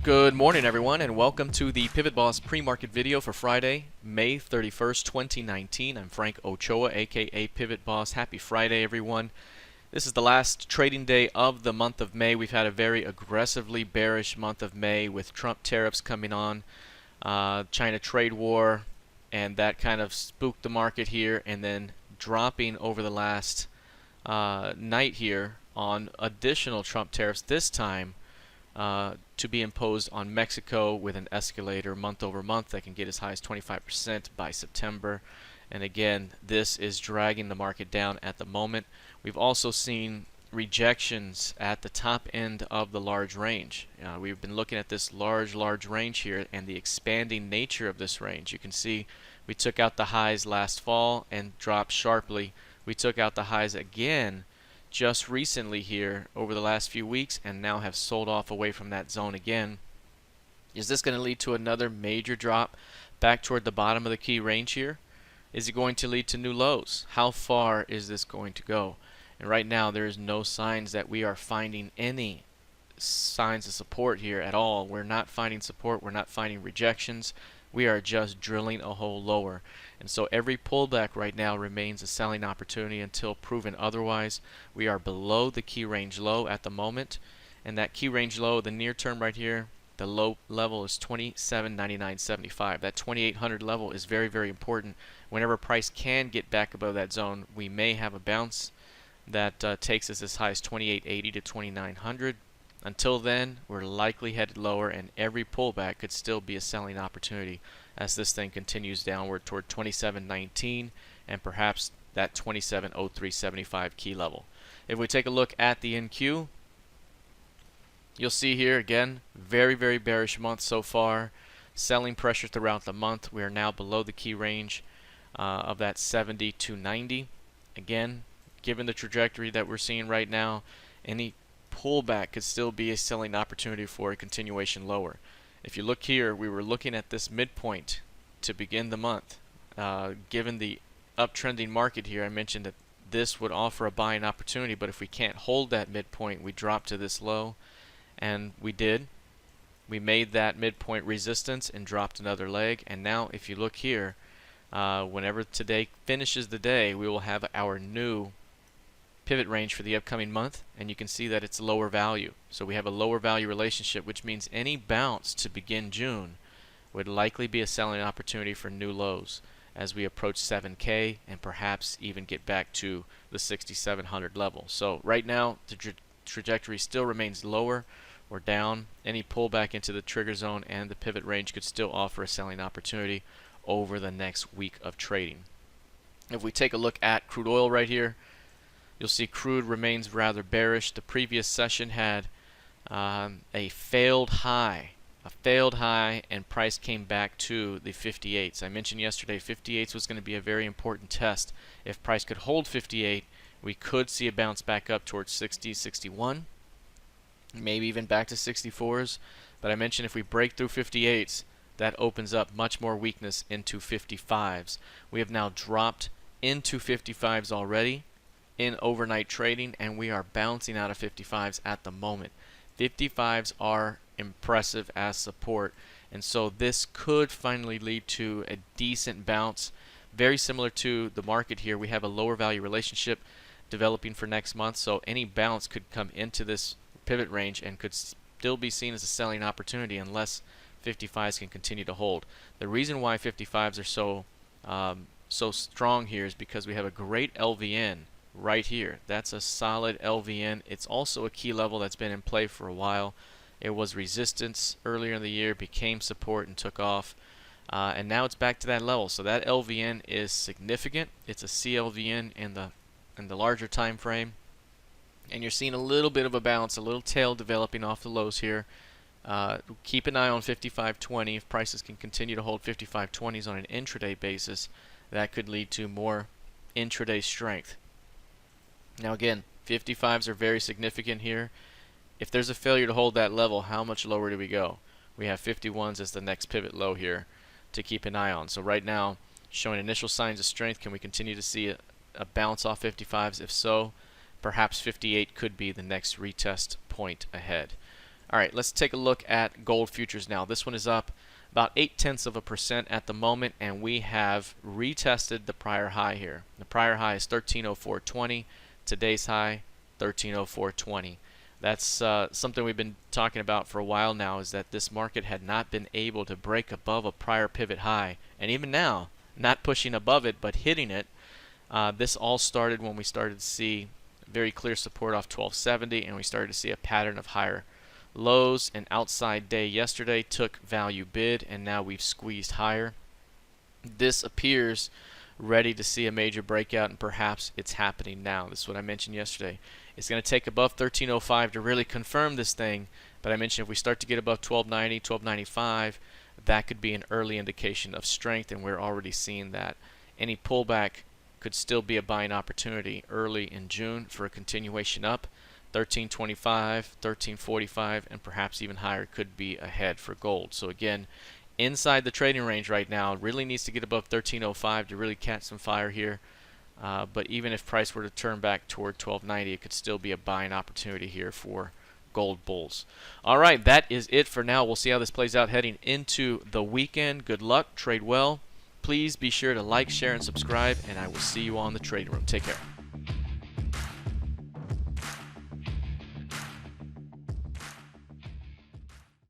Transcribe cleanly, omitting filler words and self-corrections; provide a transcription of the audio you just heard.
Good morning, everyone, and welcome to the PivotBoss pre-market video for Friday, May 31st, 2019. I'm Frank Ochoa, aka PivotBoss. Happy Friday, everyone. This is the last trading day of the month of May. We've had a very aggressively bearish month of May with Trump tariffs coming on, China trade war, and that kind of spooked the market here, and then dropping over the last night here on additional Trump tariffs, this time to be imposed on Mexico with an escalator month over month that can get as high as 25% by September. And again, this is dragging the market down at the moment. We've also seen rejections at the top end of the large range. We've been looking at this large range here and the expanding nature of this range. You can see we took out the highs last fall and dropped sharply. We took out the highs again just recently here over the last few weeks and now have sold off away from that zone again. Is this going to lead to another major drop back toward the bottom of the key range here? Is it going to lead to new lows? How far is this going to go? And right now there is no signs that we are finding any signs of support here at all. We're not finding support. We're not finding rejections. We are just drilling a hole lower. And so every pullback right now remains a selling opportunity until proven otherwise. We are below the key range low at the moment. And that key range low, the near term right here, the low level is 27.9975. That 2800 level is very, very important. Whenever price can get back above that zone, we may have a bounce that takes us as high as 2880 to 2900. Until then, we're likely headed lower, and every pullback could still be a selling opportunity as this thing continues downward toward 27.19 and perhaps that 27.0375 key level. If we take a look at the NQ, you'll see here again, very, very bearish month so far. Selling pressure throughout the month. We are now below the key range of that 70 to 90. Again, given the trajectory that we're seeing right now, any pullback could still be a selling opportunity for a continuation lower. If you look here, we were looking at this midpoint to begin the month. Given the uptrending market here, I mentioned that this would offer a buying opportunity, but if we can't hold that midpoint, we drop to this low, and we did. We made that midpoint resistance and dropped another leg, and now if you look here, whenever today finishes the day, we will have our new pivot range for the upcoming month, and you can see that it's lower value. So we have a lower value relationship, which means any bounce to begin June would likely be a selling opportunity for new lows as we approach 7K and perhaps even get back to the 6700 level. So right now the trajectory still remains lower or down. Any pullback into the trigger zone and the pivot range could still offer a selling opportunity over the next week of trading. If we take a look at crude oil right here, you'll see crude remains rather bearish. The previous session had a failed high, and price came back to the 58s. I mentioned yesterday 58s was going to be a very important test. If price could hold 58, we could see a bounce back up towards 60, 61, maybe even back to 64s. But I mentioned if we break through 58s, that opens up much more weakness into 55s. We have now dropped into 55s already in overnight trading, and we are bouncing out of 55s at the moment. 55s are impressive as support, and so this could finally lead to a decent bounce. Very similar to the market here, we have a lower value relationship developing for next month, so any bounce could come into this pivot range and could still be seen as a selling opportunity unless 55s can continue to hold. The reason why 55s are so strong here is because we have a great LVN right here. That's a solid LVN. It's also a key level that's been in play for a while. It was resistance earlier in the year, became support and took off, and now it's back to that level. So that LVN is significant. It's a CLVN in the larger time frame, and you're seeing a little bit of a bounce, a little tail developing off the lows here. Keep an eye on 55.20. If prices can continue to hold 55.20s on an intraday basis, that could lead to more intraday strength. Now again, 55s are very significant here. If there's a failure to hold that level, how much lower do we go? We have 51s as the next pivot low here to keep an eye on. So right now, showing initial signs of strength. Can we continue to see a bounce off 55s? If so, perhaps 58 could be the next retest point ahead. All right, let's take a look at gold futures now. This one is up about 0.8% at the moment, and we have retested the prior high here. The prior high is 1304.20. Today's high, 1304.20. That's something we've been talking about for a while now, is that this market had not been able to break above a prior pivot high, and even now, not pushing above it but hitting it. This all started when we started to see very clear support off 1270, and we started to see a pattern of higher lows. An outside day yesterday took value bid, and now we've squeezed higher. This appears ready to see a major breakout, and perhaps it's happening now. This is what I mentioned yesterday. It's going to take above 1305 to really confirm this thing, but I mentioned if we start to get above 1290, 1295, that could be an early indication of strength, and we're already seeing that. Any pullback could still be a buying opportunity early in June for a continuation up. 1325, 1345, and perhaps even higher could be ahead for gold. So again, inside the trading range right now, really needs to get above 1305 to really catch some fire here. But even if price were to turn back toward 1290, it could still be a buying opportunity here for gold bulls. All right, that is it for now. We'll see how this plays out heading into the weekend. Good luck, trade well. Please be sure to like, share, and subscribe, and I will see you on the trading room. Take care.